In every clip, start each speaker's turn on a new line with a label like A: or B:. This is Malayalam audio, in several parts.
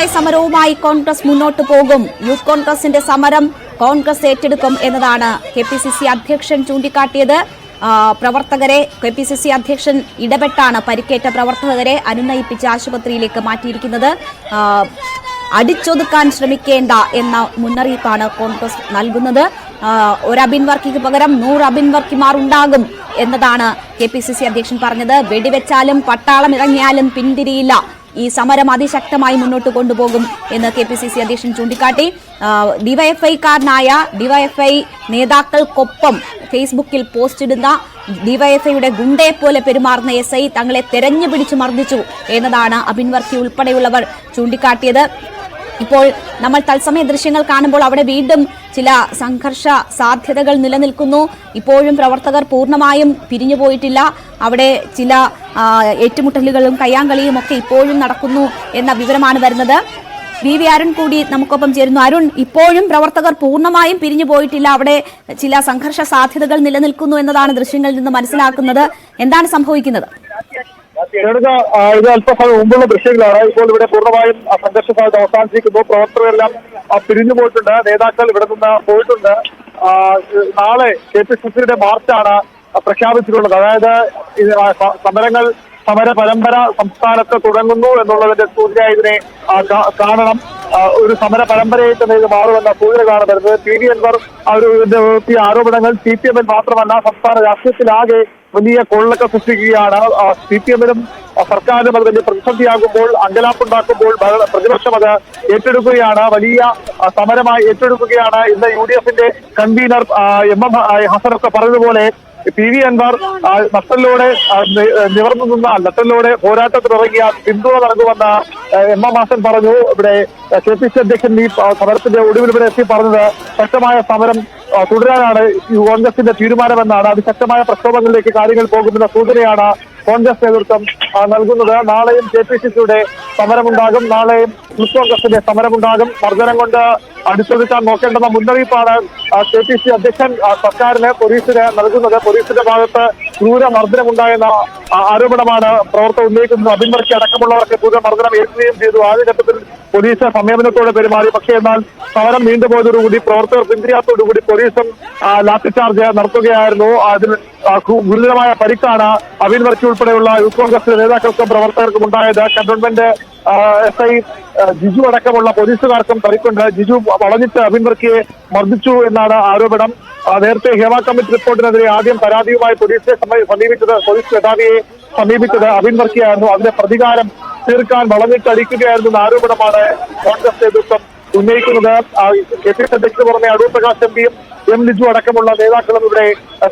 A: ശക്തമായ സമരവുമായി കോൺഗ്രസ് മുന്നോട്ട് പോകും. യൂത്ത് കോൺഗ്രസിന്റെ സമരം കോൺഗ്രസ് ഏറ്റെടുക്കും എന്നതാണ് KPCC അധ്യക്ഷൻ ചൂണ്ടിക്കാട്ടിയത്. പ്രവർത്തകരെ KPCC അധ്യക്ഷൻ ഇടപെട്ടാണ് പരിക്കേറ്റ പ്രവർത്തകരെ അനുനയിപ്പിച്ച് ആശുപത്രിയിലേക്ക് മാറ്റിയിരിക്കുന്നത്. അടിച്ചൊതുക്കാൻ ശ്രമിക്കേണ്ട എന്ന മുന്നറിയിപ്പാണ് കോൺഗ്രസ് നൽകുന്നത്. ഒരു അബിൻ വർക്കിക്ക് പകരം 100 അബിൻ വർക്കിമാർ ഉണ്ടാകും എന്നതാണ് KPCC അധ്യക്ഷൻ പറഞ്ഞത്. വെടിവെച്ചാലും പട്ടാളം ഇറങ്ങിയാലും പിന്തിരിയില്ല, ഈ സമരം അതിശക്തമായി മുന്നോട്ട് കൊണ്ടുപോകും എന്ന് KPCC അധ്യക്ഷൻ ചൂണ്ടിക്കാട്ടി. ഡിവൈഎഫ്ഐക്കാരനായ ഡിവൈഎഫ്ഐ നേതാക്കൾക്കൊപ്പം ഫേസ്ബുക്കിൽ പോസ്റ്റ് ഇടുന്ന ഡിവൈഎഫ്ഐയുടെ ഗുണ്ടയെ പോലെ പെരുമാറുന്ന SI തങ്ങളെ തെരഞ്ഞു പിടിച്ചു മർദ്ദിച്ചു എന്നതാണ് അബിൻ വർക്കി ഉൾപ്പെടെയുള്ളവർ ചൂണ്ടിക്കാട്ടിയത്. ഇപ്പോൾ നമ്മൾ തത്സമയ ദൃശ്യങ്ങൾ കാണുമ്പോൾ അവിടെ വീണ്ടും ചില സംഘർഷ സാധ്യതകൾ നിലനിൽക്കുന്നു. ഇപ്പോഴും പ്രവർത്തകർ പൂർണ്ണമായും പിരിഞ്ഞുപോയിട്ടില്ല. അവിടെ ചില ഏറ്റുമുട്ടലുകളും കയ്യാങ്കളിയും ഒക്കെ ഇപ്പോഴും നടക്കുന്നു എന്ന വിവരമാണ് വരുന്നത്. VV അരുൺ കൂടി നമുക്കൊപ്പം ചേരുന്നു. അരുൺ, ഇപ്പോഴും പ്രവർത്തകർ പൂർണ്ണമായും പിരിഞ്ഞു പോയിട്ടില്ല, അവിടെ ചില സംഘർഷ സാധ്യതകൾ നിലനിൽക്കുന്നു എന്നതാണ് ദൃശ്യങ്ങളിൽ നിന്ന് മനസ്സിലാക്കുന്നത്. എന്താണ് സംഭവിക്കുന്നത്?
B: ഇത് അല്പസമയം മുമ്പുള്ള ദൃശ്യങ്ങളാണ്. ഇപ്പോൾ ഇവിടെ പൂർണ്ണമായും സംഘർഷ സാധ്യത അവസാനിച്ചിരിക്കുന്നു. പ്രവർത്തകരെല്ലാം പിരിഞ്ഞു പോയിട്ടുണ്ട്, നേതാക്കൾ ഇവിടെ നിന്ന് പോയിട്ടുണ്ട്. നാളെ KPCCയുടെ മാർച്ചാണ് പ്രഖ്യാപിച്ചിട്ടുള്ളത്. അതായത് സമര പരമ്പര സംസ്ഥാനത്ത് തുടങ്ങുന്നു എന്നുള്ളതിന്റെ സൂചനയായി ഇതിനെ കാണണം. ഒരു സമര പരമ്പരയായിട്ട് തന്നെ ഇത് മാറുമെന്ന സൂചനകളാണ് വരുന്നത്. PV അൻവർ ഇതിന്റെ ആരോപണങ്ങൾ CPM മാത്രമല്ല സംസ്ഥാന രാഷ്ട്രീയത്തിലാകെ വലിയ കൊള്ളക്ക സൃഷ്ടിക്കുകയാണ്. CPM-നും സർക്കാരിനും അത് വലിയ പ്രതിസന്ധിയാകുമ്പോൾ, അങ്കലാപ്പുണ്ടാക്കുമ്പോൾ പ്രതിപക്ഷം അത് ഏറ്റെടുക്കുകയാണ്, വലിയ സമരമായി ഏറ്റെടുക്കുകയാണ്. ഇന്ന് UDF-ന്റെ കൺവീനർ MM ഹസനൊക്കെ പറഞ്ഞതുപോലെ PV അൻവർ നട്ടലിലൂടെ നിവർന്നു നിന്ന നട്ടലിലൂടെ പോരാട്ടത്തിനിറങ്ങിയ പിന്തുണ നൽകുമെന്ന് MM ഹസൻ പറഞ്ഞു. ഇവിടെ KPCC അധ്യക്ഷൻ ഈ സമരത്തിന്റെ ഒടുവിൽ ഇവിടെ എത്തി പറഞ്ഞത് ശക്തമായ സമരം തുടരാനാണ് കോൺഗ്രസിന്റെ തീരുമാനമെന്നാണ്. അതിശക്തമായ പ്രക്ഷോഭങ്ങളിലേക്ക് കാര്യങ്ങൾ പോകുമെന്ന സൂചനയാണ് കോൺഗ്രസ് നേതൃത്വം നൽകുന്നത്. നാളെയും KPCCയുടെ സമരമുണ്ടാകും, നാളെയും യൂത്ത് കോൺഗ്രസിന്റെ സമരമുണ്ടാകും. മർദ്ദനം കൊണ്ട് അടിച്ചൊതുക്കാൻ നോക്കേണ്ടെന്ന മുന്നറിയിപ്പാണ് KPCC അധ്യക്ഷൻ സർക്കാരിന്, പോലീസിന് നൽകുന്നത്. പോലീസിന്റെ ഭാഗത്ത് ക്രൂര മർദ്ദനമുണ്ടായെന്ന ആരോപണമാണ് പ്രവർത്തകർ ഉന്നയിക്കുന്നത്. അബിൻ വർക്കി അടക്കമുള്ളവർക്ക് ക്രൂര മർദ്ദനം ഏൽക്കുകയും ചെയ്തു. ആദ്യഘട്ടത്തിൽ പോലീസ് സംയമനത്തോടെ പെരുമാറി. പക്ഷേ എന്നാൽ സമരം നീണ്ടുപോയതോടുകൂടി, പ്രവർത്തകർ പിന്തിരിയാത്തോടുകൂടി പോലീസും ലാത്തിചാർജ് നടത്തുകയായിരുന്നു. അതിൽ ഗുരുതരമായ പരിക്കാണ് അബിൻ വർക്കി ഉൾപ്പെടെയുള്ള യൂത്ത് കോൺഗ്രസിലെ നേതാക്കൾക്കും പ്രവർത്തകർക്കും ഉണ്ടായത്. കന്റോൺമെന്റ് SI ജിജു അടക്കമുള്ള പോലീസുകാർക്കും പരിക്കുണ്ട്. ജിജു വളഞ്ഞിട്ട് അബിൻ വർക്കിയെ മർദ്ദിച്ചു എന്നാണ് ആരോപണം. നേരത്തെ ഹേമ കമ്മിറ്റി റിപ്പോർട്ടിനെതിരെ ആദ്യം പരാതിയുമായി പോലീസിനെ സമീപിച്ചത്, പോലീസ് മേധാവിയെ സമീപിച്ചത് അബിൻ വർക്കിയായിരുന്നു. അതിന്റെ പ്രതികാരം തീർക്കാൻ വളഞ്ഞിട്ടടിക്കുകയായിരുന്നു എന്ന ആരോപണമാണ് കോൺഗ്രസ് നേതൃത്വം ഉന്നയിക്കുന്നത്. KPCC അധ്യക്ഷന് പുറമെ അടൂർ പ്രകാശ് MPയും M ലിജു അടക്കമുള്ള നേതാക്കളും ഇവിടെ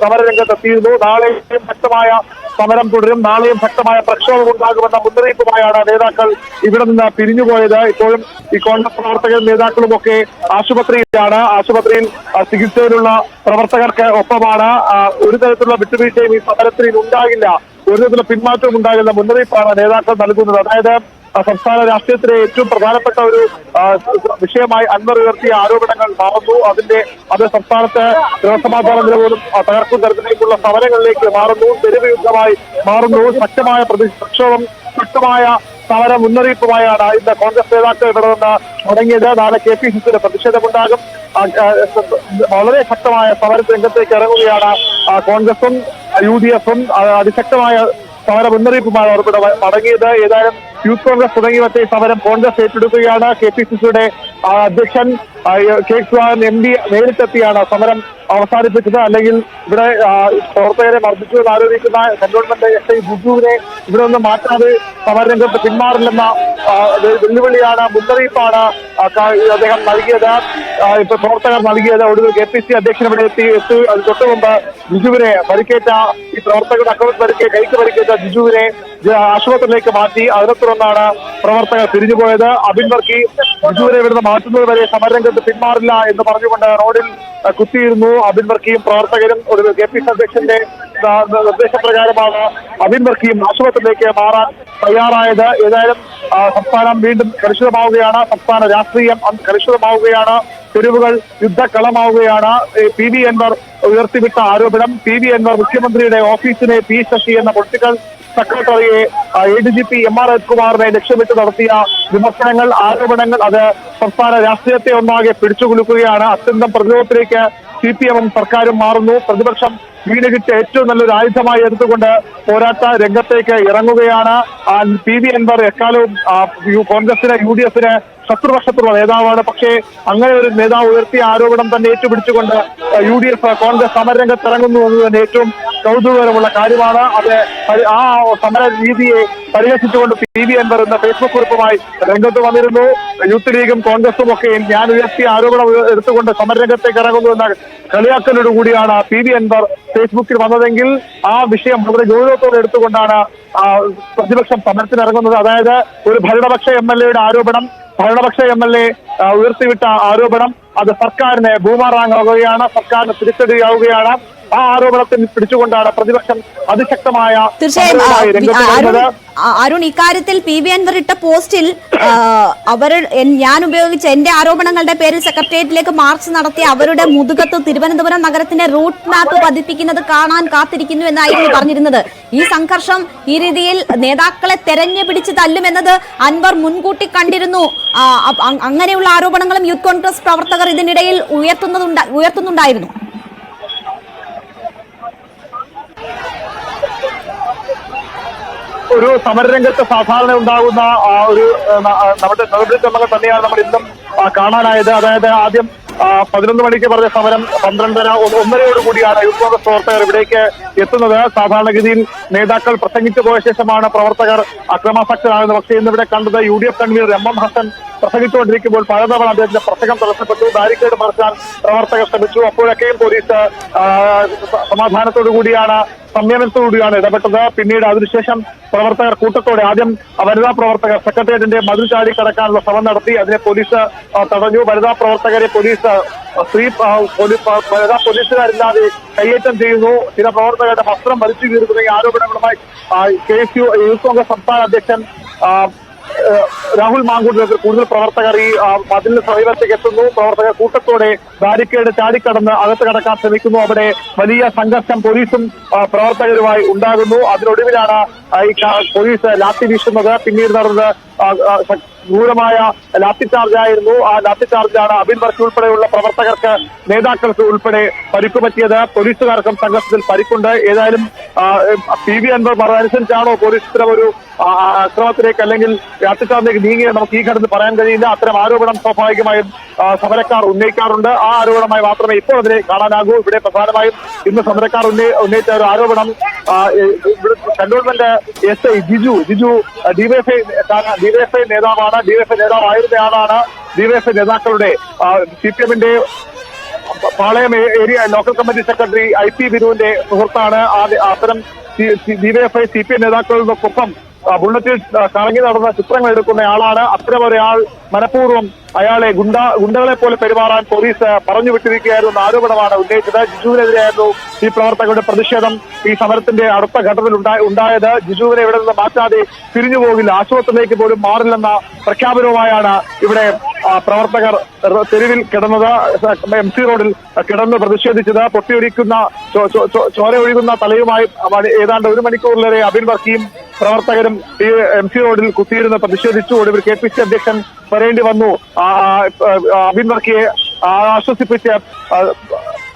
B: സമരരംഗത്തെത്തിയിരുന്നു. നാളെയും ശക്തമായ സമരം തുടരും, നാളെയും ശക്തമായ പ്രക്ഷോഭം ഉണ്ടാകുമെന്ന മുന്നറിയിപ്പുമായാണ് നേതാക്കൾ ഇവിടെ നിന്ന് പിരിഞ്ഞുപോയത്. ഇപ്പോഴും ഈ കോൺഗ്രസ് പ്രവർത്തകരും നേതാക്കളും ഒക്കെ ആശുപത്രിയിലാണ്. ആശുപത്രിയിൽ ചികിത്സയിലുള്ള പ്രവർത്തകർക്ക് ഒപ്പമാണ്. ഒരു തരത്തിലുള്ള വിട്ടുവീഴ്ചയും ഈ സമരത്തിൽ ഉണ്ടാകില്ല, ഒരു തരത്തിലുള്ള പിന്മാറ്റവും ഉണ്ടാകില്ല മുന്നറിയിപ്പാണ് നേതാക്കൾ നൽകുന്നത്. അതായത് സംസ്ഥാന രാഷ്ട്രീയത്തിലെ ഏറ്റവും പ്രധാനപ്പെട്ട ഒരു വിഷയമായി അൻവർ ഉയർത്തിയ ആരോപണങ്ങൾ മാറുന്നു. അത് സംസ്ഥാനത്ത് ക്രമസമാധാന നില പോലും തകർക്കും തരത്തിലേക്കുള്ള സമരങ്ങളിലേക്ക് മാറുന്നു, തെരുവ് യുദ്ധമായി മാറുന്നു. ശക്തമായ പ്രക്ഷോഭം, ശക്തമായ സമര മുന്നറിയിപ്പുമായാണ് ഇന്ന് കോൺഗ്രസ് നേതാക്കൾ ഇവിടെ നിന്ന് തുടങ്ങിയത്. നാളെ KPCCയുടെ പ്രതിഷേധമുണ്ടാകും. വളരെ ശക്തമായ സമര രംഗത്തേക്ക് ഇറങ്ങുകയാണ് കോൺഗ്രസും UDF-ഉം. അതിശക്തമായ സമര മുന്നറിയിപ്പുമാണ് അവർ ഇവിടെ മടങ്ങിയത്. ഏതായാലും യൂത്ത് കോൺഗ്രസ് തുടങ്ങി വെച്ച ഈ സമരം കോൺഗ്രസ് ഏറ്റെടുക്കുകയാണ്. KPCCയുടെ അധ്യക്ഷൻ K സുധാകരൻ MD നേരിട്ടെത്തിയാണ് സമരം അവസാനിപ്പിച്ചത്. അല്ലെങ്കിൽ ഇവിടെ പ്രവർത്തകരെ മർദ്ദിച്ചു എന്ന് ആരോപിക്കുന്ന കന്റോൺമെന്റ് SI ജിജുവിനെ ഇവിടെ നിന്ന് മാറ്റാതെ സമരരംഗത്ത് പിന്മാറില്ലെന്ന വെല്ലുവിളിയാണ്, മുന്നറിയിപ്പാണ് അദ്ദേഹം നൽകിയത്, ഇപ്പൊ പ്രവർത്തകർ നൽകിയത്. ഒടുവിൽ KPCC അധ്യക്ഷൻ ഇവിടെ എത്തി. അത് തൊട്ടുമുമ്പ് ജിജുവിനെ പരിക്കേറ്റ, ഈ പ്രവർത്തകരുടെ അക്കൗണ്ട് കൈക്ക് പരിക്കേറ്റ ജിജുവിനെ ആശുപത്രിയിലേക്ക് മാറ്റി. അതിനെ തുടർന്നാണ് പ്രവർത്തകർ പിരിഞ്ഞുപോയത്. അബിൻ വർക്കി ജിജുവിനെ ഇവിടുന്ന് മാറ്റുന്നത് വരെ സമരരംഗത്ത് പിന്മാറില്ല എന്ന് പറഞ്ഞുകൊണ്ട് റോഡിൽ കുത്തിയിരുന്നു അബിൻ വർക്കിയും പ്രവർത്തകരും. ഒരു KPCC അധ്യക്ഷന്റെ നിർദ്ദേശപ്രകാരമാണ് അബിൻ വർക്കിയും ആശുപത്രിയിലേക്ക് മാറാൻ തയ്യാറായത്. ഏതായാലും സംസ്ഥാനം വീണ്ടും കലുഷിതമാവുകയാണ്, സംസ്ഥാന രാഷ്ട്രീയം കലുഷിതമാവുകയാണ്, തെരുവുകൾ യുദ്ധക്കളമാവുകയാണ്. PV അൻവർ ഉയർത്തിവിട്ട ആരോപണം, PV അൻവർ മുഖ്യമന്ത്രിയുടെ ഓഫീസിനെ P ശശി എന്ന പൊളിറ്റിക്കൽ സെക്രട്ടറിയെ ADGP MR അജിത്കുമാറിനെ ലക്ഷ്യമിട്ട് നടത്തിയ വിമർശനങ്ങൾ, ആരോപണങ്ങൾ അത് സംസ്ഥാന രാഷ്ട്രീയത്തെ ഒന്നാകെ പിടിച്ചുകുലുക്കുകയാണ്. അത്യന്തം പ്രതിരോധത്തിലേക്ക് CPM-ഉം സർക്കാരും മാറുന്നു. പ്രതിപക്ഷം വീണ് കിട്ടിയ ഏറ്റവും നല്ലൊരു ആയുധമായി എടുത്തുകൊണ്ട് പോരാട്ട രംഗത്തേക്ക് ഇറങ്ങുകയാണ്. PV അൻവർ എക്കാലവും കോൺഗ്രസിന് UDF-ന് ശത്രുപക്ഷത്തുള്ള നേതാവാണ്. പക്ഷേ അങ്ങനെ ഒരു നേതാവ് ഉയർത്തിയ ആരോപണം തന്നെ ഏറ്റുപിടിച്ചുകൊണ്ട് UDF കോൺഗ്രസ് സമരരംഗത്ത് ഇറങ്ങുന്നു എന്ന് തന്നെ ഏറ്റവും കൗതുകകരമുള്ള കാര്യമാണ്. അത് ആ സമര രീതിയെ പരിഹസിച്ചുകൊണ്ട് PV അൻവർ എന്ന ഫേസ്ബുക്ക് കുറിപ്പുമായി രംഗത്ത് വന്നിരുന്നു. യൂത്ത് ലീഗും കോൺഗ്രസും ഒക്കെ ഞാൻ ഉയർത്തിയ ആരോപണം എടുത്തുകൊണ്ട് സമരരംഗത്തേക്ക് ഇറങ്ങുന്നു എന്ന കളിയാക്കലോടുകൂടിയാണ് PV അൻവർ ഫേസ്ബുക്കിൽ വന്നതെങ്കിൽ ആ വിഷയം വളരെ ഗൗരവത്തോടെ എടുത്തുകൊണ്ടാണ് പ്രതിപക്ഷം സമരത്തിനിറങ്ങുന്നത്. അതായത് ഒരു ഭരണപക്ഷ MLA-യുടെ ആരോപണം, ഭരണപക്ഷ MLA ഉയർത്തിവിട്ട ആരോപണം അത് സർക്കാരിന് ബൂമറാങ് ആവുകയാണ്, സർക്കാരിന് തിരിച്ചടിയാവുകയാണ്. ആ ആരോപണത്തിൽ പിടിച്ചുകൊണ്ടാണ് പ്രതിപക്ഷം അതിശക്തമായ
A: അരുൺ, ഇക്കാര്യത്തിൽ PV അൻവർ ഇട്ട പോസ്റ്റിൽ ഞാൻ ഉപയോഗിച്ച എന്റെ ആരോപണങ്ങളുടെ പേരിൽ സെക്രട്ടേറിയറ്റിലേക്ക് മാർച്ച് നടത്തിയ അവരുടെ മുതുകത്ത് തിരുവനന്തപുരം നഗരത്തിന്റെ റൂട്ട് മാപ്പ് പതിപ്പിക്കുന്നത് കാണാൻ കാത്തിരിക്കുന്നു എന്നായിരുന്നു പറഞ്ഞിരുന്നത്. ഈ സംഘർഷം ഈ രീതിയിൽ നേതാക്കളെ തെരഞ്ഞു പിടിച്ച് തല്ലുമെന്നത് അൻവർ മുൻകൂട്ടി കണ്ടിരുന്നു. അങ്ങനെയുള്ള ആരോപണങ്ങളും യൂത്ത് കോൺഗ്രസ് പ്രവർത്തകർ ഇതിനിടയിൽ ഉയർത്തുന്നുണ്ടായിരുന്നു.
B: ഒരു സമരരംഗത്ത് സാധാരണ ഉണ്ടാകുന്ന ഒരു നടപടിക്രമങ്ങൾ തന്നെയാണ് നമ്മൾ ഇന്നും കാണാനായത്. അതായത് ആദ്യം 11 മണിക്ക് പറഞ്ഞ സമരം 12:30, 1:30 കൂടിയാണ് യൂത്ത് കോൺഗ്രസ് പ്രവർത്തകർ ഇവിടേക്ക് എത്തുന്നത്. സാധാരണഗതിയിൽ നേതാക്കൾ പ്രസംഗിച്ചു പോയ ശേഷമാണ് പ്രവർത്തകർ അക്രമാസക്തരാകുന്നത്. പക്ഷേ ഇന്നിവിടെ കണ്ടത് UDF കൺവീനർ MM ഹസൻ പ്രസംഗിച്ചുകൊണ്ടിരിക്കുമ്പോൾ പലതവണ അദ്ദേഹത്തിന്റെ പ്രസംഗം തടസ്സപ്പെട്ടു. ബാരിക്കേഡ് മറിച്ചാൻ പ്രവർത്തകർ ശ്രമിച്ചു. അപ്പോഴൊക്കെയും പോലീസ് സമാധാനത്തോടു കൂടിയാണ്, സംയമനത്തോടുകൂടിയാണ് ഇടപെട്ടത്. പിന്നീട് അതിനുശേഷം പ്രവർത്തകർ കൂട്ടത്തോടെ ആദ്യം വനിതാ പ്രവർത്തകർ സെക്രട്ടേറിയറ്റിന്റെ മതിൽ ചാടി കടക്കാനുള്ള ശ്രമം നടത്തി. അതിനെ പോലീസ് തടഞ്ഞു. വനിതാ പ്രവർത്തകരെ വനിതാ പോലീസുകാരില്ലാതെ കയ്യേറ്റം ചെയ്യുന്നു. ചില പ്രവർത്തകരുടെ വസ്ത്രം വലിച്ചു കീറി തുടങ്ങിയ ആരോപണങ്ങളുമായി KSU യൂത്ത് കോൺഗ്രസ് സംസ്ഥാന അധ്യക്ഷൻ രാഹുൽ മാങ്കൂട്ടിൽ കൂടുതൽ പ്രവർത്തകർ ഈ മതിലിന് സമീപത്തേക്ക് എത്തുന്നു. പ്രവർത്തകർ കൂട്ടത്തോടെ ബാരിക്കേഡ് ചാടിക്കടന്ന് അകത്ത് കടക്കാൻ ശ്രമിക്കുന്നു. അവിടെ വലിയ സംഘർഷം പോലീസും പ്രവർത്തകരുമായി ഉണ്ടാകുന്നു. അതിനൊടുവിലാണ് ഈ പോലീസ് ലാത്തി വീശുന്നത്. പിന്നീട് നടന്നത് ക്രൂരമായ ലാത്തി ചാർജായിരുന്നു. ആ ലാത്തി ചാർജിലാണ് അബിൻ വർക്കി ഉൾപ്പെടെയുള്ള പ്രവർത്തകർക്ക്, നേതാക്കൾക്ക് ഉൾപ്പെടെ പരിക്ക് പറ്റിയത്. പോലീസുകാർക്കും സംഘർഷത്തിൽ പരിക്കുണ്ട്. ഏതായാലും PV അൻവർ പറഞ്ഞനുസരിച്ചാണോ പോലീസ് ഇത്തരം ഒരു അക്രമത്തിലേക്ക് അല്ലെങ്കിൽ ലാത്തിച്ചാർജിലേക്ക് നീങ്ങിയത് നമുക്ക് ഈ ഘട്ടത്തിൽ പറയാൻ കഴിയില്ല. അത്തരം ആരോപണം സ്വാഭാവികമായും സമരക്കാർ ഉന്നയിക്കാറുണ്ട്. ആ ആരോപണമായി മാത്രമേ ഇപ്പോൾ അതിനെ കാണാനാകൂ. ഇവിടെ പ്രധാനമായും ഇന്ന് സമരക്കാർ ഉന്നയിച്ച ഒരു ആരോപണം കന്റോൺമെന്റ് SI ജിജു ഡിവൈഎഫ്ഐ നേതാവാണ്. ഡിവൈഎഫ്ഐ നേതാവായിരുന്നയാളാണ്. ഡിവൈഎഫ്ഐ നേതാക്കളുടെ CPM-ന്റെ Palayam area local committee secretary IP ബിനുവിന്റെ സുഹൃത്താണ്. അത്തരം ഡിവൈഎഫ്ഐ CPM നേതാക്കൾക്കൊപ്പം ബുള്ളറ്റിൽ കറങ്ങി നടന്ന ചിത്രങ്ങൾ എടുക്കുന്ന ആളാണ്. അത്തരം ഒരാൾ മനഃപൂർവ്വം അയാളെ ഗുണ്ടകളെ പോലെ പെരുമാറാൻ പോലീസ് പറഞ്ഞു വിട്ടിരിക്കുകയായിരുന്നു ആരോപണമാണ് ഉന്നയിച്ചത്. ജിജുവിനെതിരെയായിരുന്നു ഈ പ്രവർത്തകരുടെ പ്രതിഷേധം ഈ സമരത്തിന്റെ അടുത്ത ഘട്ടത്തിൽ ഉണ്ടായത്. ജിജുവിനെ ഇവിടെ നിന്ന് മാറ്റാതെ തിരിഞ്ഞു പോകില്ല, ആശുപത്രിയിലേക്ക് പോലും മാറില്ലെന്ന പ്രഖ്യാപനവുമായാണ് ഇവിടെ പ്രവർത്തകർ തെരുവിൽ കിടന്നത്. MC റോഡിൽ കിടന്ന് പ്രതിഷേധിച്ചത്. പൊട്ടിയൊലിക്കുന്ന ചോര ഒഴുകുന്ന തലയുമായി ഏതാണ്ട് 1 മണിക്കൂറിലേറെ അബിൻ വർക്കിയും പ്രവർത്തകരും ഈ MC റോഡിൽ കുത്തിയിരുന്ന് പ്രതിഷേധിച്ചു. ഒടുവിൽ KPC അധ്യക്ഷൻ വരേണ്ടി വന്നു. അബിൻ വർക്കിയെ ആശ്വസിപ്പിച്ച്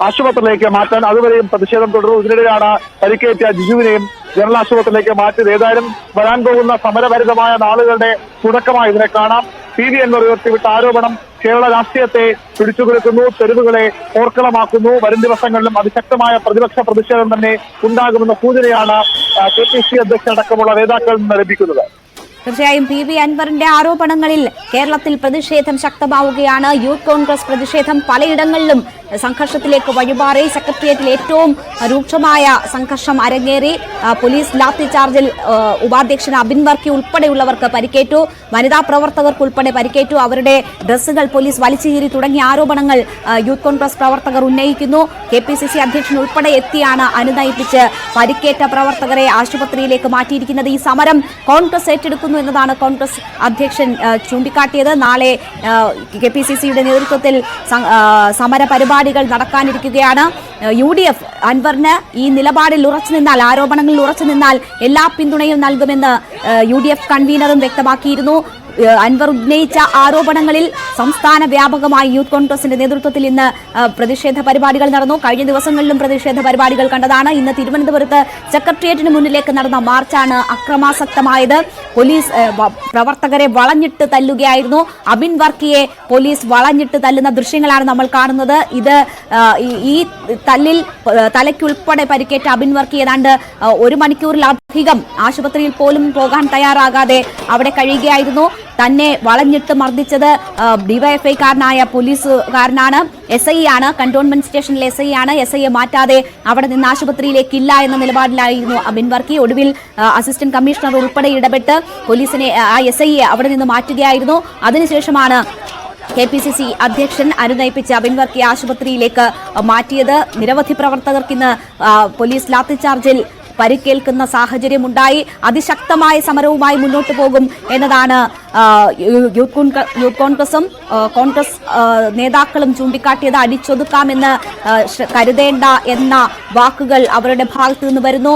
B: ആശുപത്രിയിലേക്ക് മാറ്റാൻ. അതുവരെയും പ്രതിഷേധം തുടർന്നു. ഇതിനിടെയാണ് പരിക്കേറ്റ ജിജുവിനെയും ജനറൽ ആശുപത്രിയിലേക്ക് മാറ്റിയത്. ഏതായാലും വരാൻ പോകുന്ന സമരഭരിതമായ നാളുകളുടെ തുടക്കമായി ഇതിനെ കാണാം. PV അൻവർ ഉയർത്തിവിട്ട ആരോപണം കേരള രാഷ്ട്രീയത്തെ പിടിച്ചുകുലുക്കുന്നു, തെരുവുകളെ പോർക്കളമാക്കുന്നു. വരും ദിവസങ്ങളിലും അതിശക്തമായ പ്രതിപക്ഷ പ്രതിഷേധം തന്നെ ഉണ്ടാകുമെന്ന സൂചനയാണ് KPC അധ്യക്ഷനടക്കമുള്ള നേതാക്കളിൽ നിന്ന് ലഭിക്കുന്നത്.
A: തീർച്ചയായും PV അൻവറിന്റെ ആരോപണങ്ങളിൽ കേരളത്തിൽ പ്രതിഷേധം ശക്തമാവുകയാണ്. യൂത്ത് കോൺഗ്രസ് പ്രതിഷേധം പലയിടങ്ങളിലും സംഘർഷത്തിലേക്ക് വഴിമാറി. സെക്രട്ടേറിയറ്റിൽ ഏറ്റവും രൂക്ഷമായ സംഘർഷം അരങ്ങേറി. പോലീസ് ലാത്തി ചാർജിൽ ഉപാധ്യക്ഷൻ അബിൻ വർക്കി ഉൾപ്പെടെയുള്ളവർക്ക് പരിക്കേറ്റു. വനിതാ പ്രവർത്തകർക്ക് ഉൾപ്പെടെ പരിക്കേറ്റു. അവരുടെ ഡ്രസ്സുകൾ പോലീസ് വലിച്ചു കീറി തുടങ്ങിയ ആരോപണങ്ങൾ യൂത്ത് കോൺഗ്രസ് പ്രവർത്തകർ ഉന്നയിക്കുന്നു. KPCC അധ്യക്ഷൻ ഉൾപ്പെടെ എത്തിയാണ് അനുനയിപ്പിച്ച് പരിക്കേറ്റ പ്രവർത്തകരെ ആശുപത്രിയിലേക്ക് മാറ്റിയിരിക്കുന്നത്. ഈ സമരം കോൺഗ്രസ് ഏറ്റെടുക്കുന്നു തുടർന്നു എന്നതാണ് കോൺഗ്രസ് അധ്യക്ഷൻ ചൂണ്ടിക്കാട്ടിയത്. നാളെ KPCCയുടെ നേതൃത്വത്തിൽ സമര പരിപാടികൾ നടക്കാനിരിക്കുകയാണ്. UDF അൻവറിന് ഈ നിലപാടിൽ ഉറച്ചു നിന്നാൽ, ആരോപണങ്ങളിൽ ഉറച്ചു നിന്നാൽ എല്ലാ പിന്തുണയും നൽകുമെന്ന് UDF കൺവീനറും വ്യക്തമാക്കിയിരുന്നു. അൻവർ ഉന്നയിച്ച ആരോപണങ്ങളിൽ സംസ്ഥാന വ്യാപകമായി യൂത്ത് കോൺഗ്രസിന്റെ നേതൃത്വത്തിൽ ഇന്ന് പ്രതിഷേധ പരിപാടികൾ നടന്നു. കഴിഞ്ഞ ദിവസങ്ങളിലും പ്രതിഷേധ പരിപാടികൾ കണ്ടതാണ്. ഇന്ന് തിരുവനന്തപുരത്ത് സെക്രട്ടേറിയറ്റിന് മുന്നിലേക്ക് നടന്ന മാർച്ചാണ് അക്രമാസക്തമായത്. പോലീസ് പ്രവർത്തകരെ വളഞ്ഞിട്ട് തല്ലുകയായിരുന്നു. അബിൻ വർക്കിയെ പോലീസ് വളഞ്ഞിട്ട് തല്ലുന്ന ദൃശ്യങ്ങളാണ് നമ്മൾ കാണുന്നത്. ഇത് ഈ തല്ലിൽ തലയ്ക്കുൾപ്പെടെ പരിക്കേറ്റ അബിൻ വർക്കി ഏതാണ്ട് 1 മണിക്കൂറിലധികം ആശുപത്രിയിൽ പോലും പോകാൻ തയ്യാറാകാതെ അവിടെ കഴിയുകയായിരുന്നു. തന്നെ വളഞ്ഞിട്ട് മർദ്ദിച്ചത് ഡിവൈഎഫ്ഐക്കാരനായ പോലീസുകാരനാണ്. SI ആണ്, കന്റോൺമെന്റ് സ്റ്റേഷനിലെ SI ആണ്. SI മാറ്റാതെ അവിടെ നിന്ന് ആശുപത്രിയിലേക്കില്ല എന്ന നിലപാടിലായിരുന്നു അബിൻ വർക്കി. ഒടുവിൽ അസിസ്റ്റന്റ് കമ്മീഷണർ ഉൾപ്പെടെ ഇടപെട്ട് പോലീസിനെ, ആ SI അവിടെ നിന്ന് മാറ്റുകയായിരുന്നു. അതിനുശേഷമാണ് KPCC അധ്യക്ഷൻ അനുനയിപ്പിച്ച് അബിൻ വർക്കി ആശുപത്രിയിലേക്ക് മാറ്റിയത്. നിരവധി പ്രവർത്തകർക്ക് ഇന്ന് പോലീസ് ലാത്തിചാർജിൽ പരിക്കേൽക്കുന്ന സാഹചര്യമുണ്ടായി. അതിശക്തമായ സമരവുമായി മുന്നോട്ട് പോകും എന്നതാണ് യൂത്ത് കോൺഗ്രസും കോൺഗ്രസ് നേതാക്കളും ചൂണ്ടിക്കാട്ടിയത്. അടിച്ചൊതുക്കാമെന്ന് കരുതേണ്ട എന്ന വാക്കുകൾ അവരുടെ ഭാഗത്തു നിന്ന് വരുന്നു.